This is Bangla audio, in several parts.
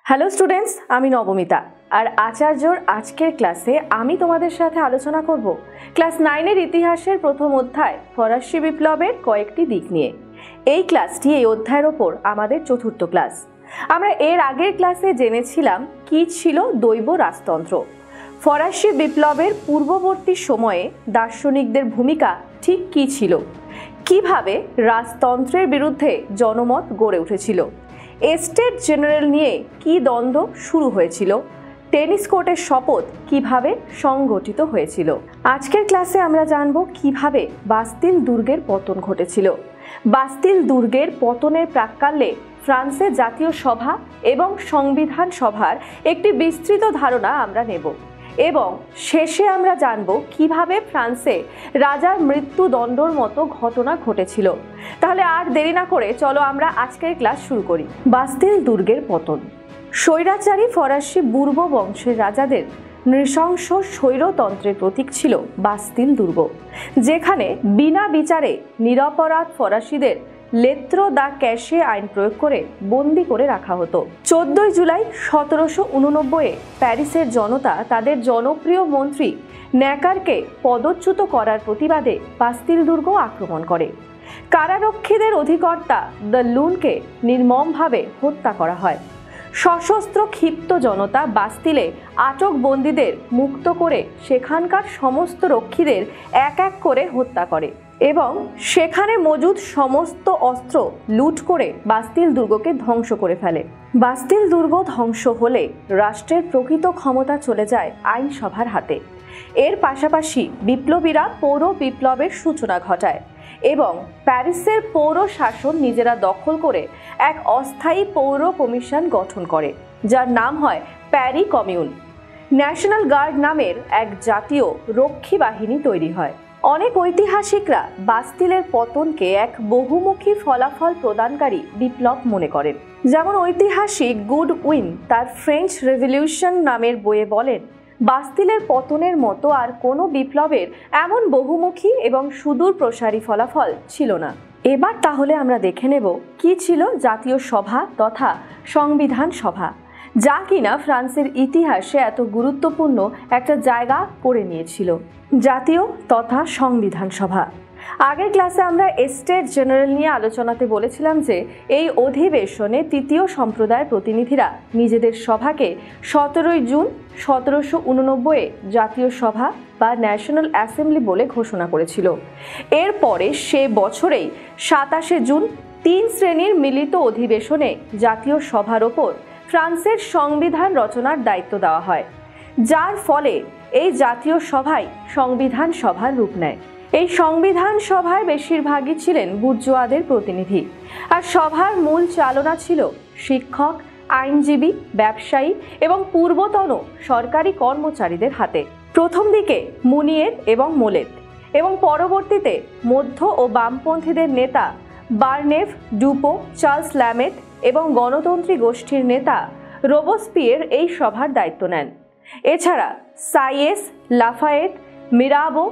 হ্যালো স্টুডেন্টস, আমি নবমিতা আর আচার্যর আজকের ক্লাসে আমি তোমাদের সাথে আলোচনা করব ক্লাস 9-এর ইতিহাসের প্রথম অধ্যায় ফরাসি বিপ্লবের কয়েকটি দিক নিয়ে। এই ক্লাসটি এই অধ্যায়ের ওপর আমাদের চতুর্থ ক্লাস। আমরা এর আগের ক্লাসে জেনেছিলাম কি ছিল দৈব রাজতন্ত্র। ফরাসি বিপ্লবের পূর্ববর্তী সময়ে দার্শনিকদের ভূমিকা ঠিক কী ছিল, কিভাবে রাজতন্ত্রের বিরুদ্ধে জনমত গড়ে উঠেছিল, এস্টেট জেনারেল নিয়ে কি দ্বন্দ্ব শুরু হয়েছিল, টেনিস কোর্টের শপথ কিভাবে সংগঠিত হয়েছিল। আজকের ক্লাসে আমরা জানব কিভাবে বাস্তিল দুর্গের পতন ঘটেছিল। বাস্তিল দুর্গের পতনের প্রাক্কালে ফ্রান্সের জাতীয় সভা এবং সংবিধান সভার একটি বিস্তৃত ধারণা আমরা নেব এবং শেষে আমরা জানব কিভাবে ফ্রান্সে রাজার মৃত্যুদণ্ডর মতো ঘটনা ঘটেছিল। তাহলে আর দেরি না করে চলো আমরা আজকের ক্লাস শুরু করি। বাস্তিল দুর্গের পতন। স্বৈরাচারী ফরাসি বুর্ব বংশের রাজাদের নৃশংস স্বৈরতন্ত্রের প্রতীক ছিল বাস্তিল দুর্গ, যেখানে বিনা বিচারে নিরপরাধ ফরাসিদের লেত্র দা ক্যাশে আইন প্রয়োগ করে বন্দি করে রাখা হতো। 14 জুলাই 1789-এ প্যারিসের জনতা তাদের জনপ্রিয় মন্ত্রী ন্যাকারকে পদচ্যুত করার প্রতিবাদে বাস্তিল দুর্গ আক্রমণ করে। কারারক্ষীদের অধিকর্তা দ্য লুনকে নির্মমভাবে হত্যা করা হয়। সশস্ত্র ক্ষিপ্ত জনতা বাস্তিলে আটক বন্দীদের মুক্ত করে সেখানকার সমস্ত রক্ষীদের এক এক করে হত্যা করে এবং সেখানে মজুদ সমস্ত অস্ত্র লুট করে বাস্তিল দুর্গকে ধ্বংস করে ফেলে। বাস্তিল দুর্গ ধ্বংস হলে রাষ্ট্রের প্রকৃত ক্ষমতা চলে যায় আইনসভার হাতে। এর পাশাপাশি বিপ্লবীরা পৌর বিপ্লবের সূচনা ঘটায় এবং প্যারিসের পৌর শাসন নিজেরা দখল করে এক অস্থায়ী পৌর কমিশন গঠন করে, যার নাম হয় প্যারি কমিউন। ন্যাশনাল গার্ড নামের এক জাতীয় রক্ষী বাহিনী তৈরি হয়। অনেক ঐতিহাসিকরা বাস্তিলের পতনকে এক বহুমুখী ফলাফল প্রদানকারী বিপ্লব মনে করেন। যেমন ঐতিহাসিক গুডউইন তার ফ্রেঞ্চ রেভলিউশন নামের বইয়ে বলেন, বাস্তিলের পতনের মতো আর কোনো বিপ্লবের এমন বহুমুখী এবং সুদূর প্রসারী ফলাফল ছিল না। এবার তাহলে আমরা দেখে নেব কি ছিল জাতীয় সভা তথা সংবিধান সভা, যা কিনা ফ্রান্সের ইতিহাসে এত গুরুত্বপূর্ণ একটা জায়গা করে নিয়েছিল। জাতীয় তথা সংবিধান সভা। আগের ক্লাসে আমরা এস্টেট জেনারেল নিয়ে আলোচনাতে বলেছিলাম যে এই অধিবেশনে তৃতীয় সম্প্রদায়ের প্রতিনিধিরা নিজেদের সভাকে 17 জুন 1789-এ জাতীয় সভা বা ন্যাশনাল অ্যাসেম্বলি বলে ঘোষণা করেছিল। এরপরে সে বছরেই 27 জুন 3 শ্রেণীর মিলিত অধিবেশনে জাতীয় সভার ওপর ফ্রান্সের সংবিধান রচনার দায়িত্ব দেওয়া হয়, যার ফলে এই জাতীয় সভায় সংবিধান সভার রূপ নেয়। এই সংবিধান সভায় বেশিরভাগই ছিলেন বুর্জোয়াদের প্রতিনিধি, আর সভার মূল চালনা ছিল শিক্ষক, আইনজীবী, ব্যবসায়ী এবং পূর্বতন সরকারি কর্মচারীদের হাতে। প্রথম দিকে মুনিয়ের এবং মোলেত এবং পরবর্তীতে মধ্য ও বামপন্থীদের নেতা বার্নেভ, ডুপো, চার্লস ল্যামেট এবং গণতন্ত্রী গোষ্ঠীর নেতা রোবসপিয়ের এই সভার দায়িত্ব নেন। এছাড়া সাইয়েস, লাফায়েত, মিরাবো,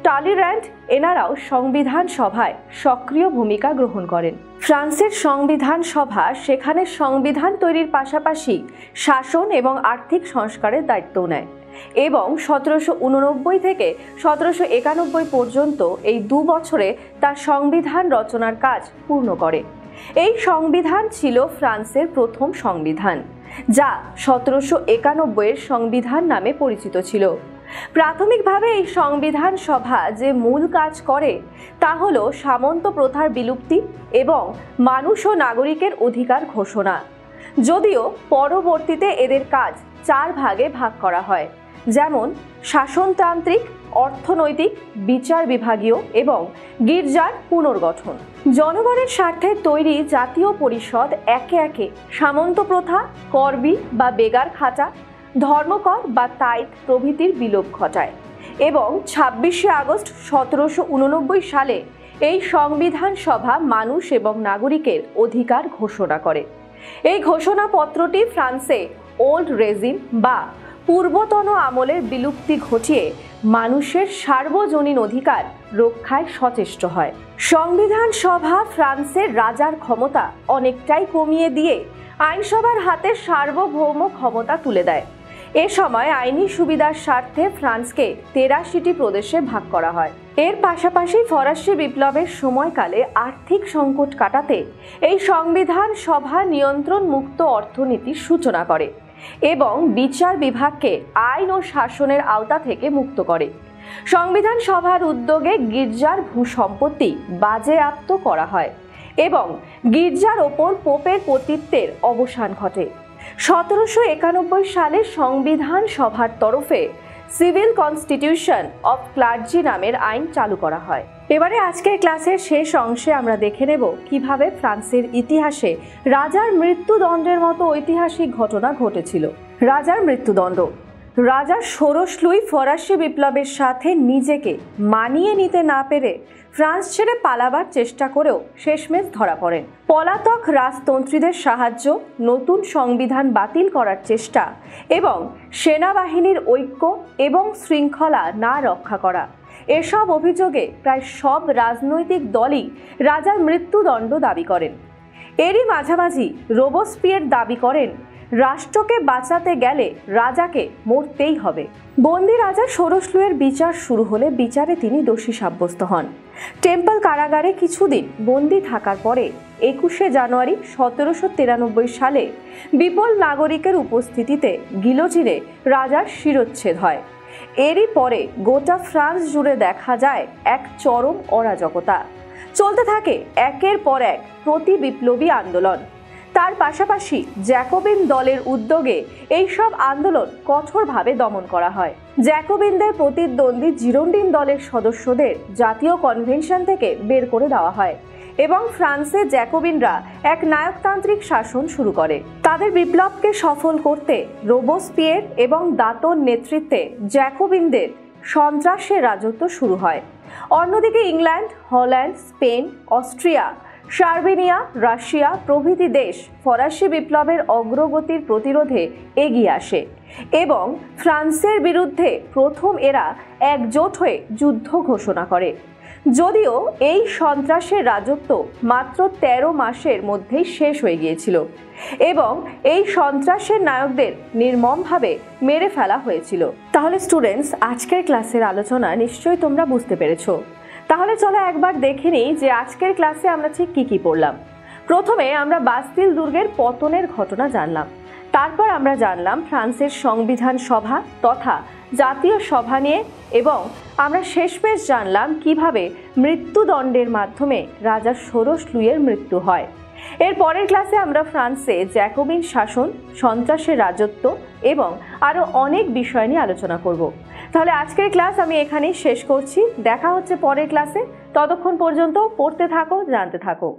টালির্যান্ড এনারাও সংবিধান সভায় সক্রিয় ভূমিকা গ্রহণ করেন। ফ্রান্সের সংবিধান সভা সেখানে সংবিধান তৈরির পাশাপাশি শাসন এবং আর্থিক সংস্কারের দায়িত্বও নেয় এবং 1789 থেকে 1791 পর্যন্ত এই 2 বছরে তার সংবিধান রচনার কাজ পূর্ণ করে। এই সংবিধান ছিল ফ্রান্সের প্রথম সংবিধান, যা 1791-এর সংবিধান নামে পরিচিত ছিল। প্রাথমিকভাবে এই সংবিধান সভা যে মূল কাজ করে তা হল সামন্ত প্রথার বিলুপ্তি এবং মানুষ ও নাগরিকের অধিকার ঘোষণা, যদিও পরবর্তীতে এদের কাজ 4 ভাগে ভাগ করা হয়, যেমন শাসনতান্ত্রিক, অর্থনৈতিক, বিচার বিভাগীয় এবং গির্জার পুনর্গঠন। জনগণের স্বার্থে তৈরি জাতীয় পরিষদ একে একে সামন্ত প্রথা, করবি বা বেগার খাঁচা, ধর্মকর বা তাইত প্রভৃতির বিলোপ ঘটায় এবং 26শে আগস্ট 1789 সালে এই সংবিধান সভা মানুষ এবং নাগরিকের অধিকার ঘোষণা করে। এই ঘোষণাপত্রটি ফ্রান্সে ওল্ড রেজিম বা পূর্বতন আমলের বিলুপ্তি ঘটিয়ে মানুষের সার্বজনীন অধিকার রক্ষায় সচেষ্ট হয়। সংবিধান সভা ফ্রান্সের রাজার ক্ষমতা অনেকটাই কমিয়ে দিয়ে আইনসভার হাতে সার্বভৌম ক্ষমতা তুলে দেয়। এ সময় আইনি সুবিধার স্বার্থে ফ্রান্সকে ৮৩টি প্রদেশে ভাগ করা হয়। এর পাশাপাশি ফরাসি বিপ্লবের সময়কালে আর্থিক সংকট কাটাতে এই সংবিধান সভা নিয়ন্ত্রণ মুক্ত অর্থনীতির সূচনা করে এবং বিচার বিভাগকে আইন ও শাসনের আওতা থেকে মুক্ত করে। সংবিধান সভার উদ্যোগে গির্জার ভূসম্পত্তি বাজেয়াপ্ত করা হয় এবং গির্জার ওপর পোপের কর্তৃত্বের অবসান ঘটে। ১৭৯১ সালে সংবিধান সভার তরফে সিভিল কনস্টিটিউশন অফ ক্লার্জি নামের আইন চালু করা হয়। এবারে আজকের ক্লাসের শেষ অংশে আমরা দেখে নেব কিভাবে ফ্রান্সের ইতিহাসে রাজার মৃত্যুদণ্ডের মতো ঐতিহাসিক ঘটনা ঘটেছিল। রাজার মৃত্যুদণ্ড। রাজা ষোড়শ লুই ফরাসি বিপ্লবের সাথে নিজেকে মানিয়ে নিতে না পেরে ফ্রান্স ছেড়ে পালাবার চেষ্টা করেও শেষমেশ ধরা পড়েন। পলাতক রাজতন্ত্রীদের সাহায্য, নতুন সংবিধান বাতিল করার চেষ্টা এবং সেনাবাহিনীর ঐক্য এবং শৃঙ্খলা না রক্ষা করা, এসব অভিযোগে প্রায় সব রাজনৈতিক দলই রাজার মৃত্যুদণ্ড দাবি করেন। এরই মাঝামাঝি রোবসপিয়ের দাবি করেন রাষ্ট্রকে বাঁচাতে গেলে রাজাকে মরতেই হবে। বন্দি রাজা ষোড়শ লুইয়ের বিচার শুরু হলে বিচারে তিনি দোষী সাব্যস্ত হন। টেম্পল কারাগারে কিছুদিন বন্দি থাকার পরে ২১শে জানুয়ারি ১৭৯৩ সালে বিপুল নাগরিকের উপস্থিতিতে গিলোটিনে রাজার শিরচ্ছেদ হয়। এরই পরে গোটা ফ্রান্স জুড়ে দেখা যায় এক চরম অরাজকতা। চলতে থাকে একের পর এক প্রতি বিপ্লবী আন্দোলন। তার পাশাপাশি জ্যাকোবিন দলের উদ্যোগে এইসব আন্দোলন কঠোরভাবে দমন করা হয়। জ্যাকোবিনদের প্রতিদ্বন্দ্বী জিরোন্ডিন দলের সদস্যদের জাতীয় কনভেনশন থেকে বের করে দেওয়া হয় এবং ফ্রান্সে জ্যাকোবিনরা এক নায়কতান্ত্রিক শাসন শুরু করে। তাদের বিপ্লবকে সফল করতে রোবসপিয়ের এবং দাঁতোর নেতৃত্বে জ্যাকোবিনদের সন্ত্রাসের রাজত্ব শুরু হয়। অন্যদিকে England, Holland, Spain, Austria, Sardinia, Russia প্রভৃতি দেশ ফরাসি বিপ্লবের অগ্রগতির প্রতিরোধে এগিয়ে আসে এবং ফ্রান্সের বিরুদ্ধে প্রথম এরা একজোট হয়ে যুদ্ধ ঘোষণা করে। যদিও এই সন্ত্রাসের রাজত্ব মাত্র ১৩ মাসের মধ্যেই শেষ হয়ে গিয়েছিল এবং এই সন্ত্রাসের নায়কদের নির্মমভাবে মেরে ফেলা হয়েছিল। তাহলে স্টুডেন্টস, আজকের ক্লাসের আলোচনা নিশ্চয়ই তোমরা বুঝতে পেরেছো। তাহলে চলো একবার দেখে নিই যে আজকের ক্লাসে আমরা ঠিক কি পড়লাম। প্রথমে আমরা বাস্তিল দুর্গের পতনের ঘটনা জানলাম। তারপর আমরা জানলাম ফ্রান্সের সংবিধান সভা তথা জাতীয় সভা নিয়ে এবং আমরা শেষমেশ জানলাম কিভাবে মৃত্যুদণ্ডের মাধ্যমে রাজা ষোড়শ লুইয়ের মৃত্যু হয়। এর পরের ক্লাসে আমরা ফ্রান্সে জ্যাকোবিন শাসন, সন্ত্রাসের রাজত্ব এবং আরও অনেক বিষয় নিয়ে আলোচনা করব। তাহলে আজকের ক্লাস আমি এখানেই শেষ করছি। দেখা হচ্ছে পরের ক্লাসে। ততক্ষণ পর্যন্ত পড়তে থাকো, জানতে থাকো।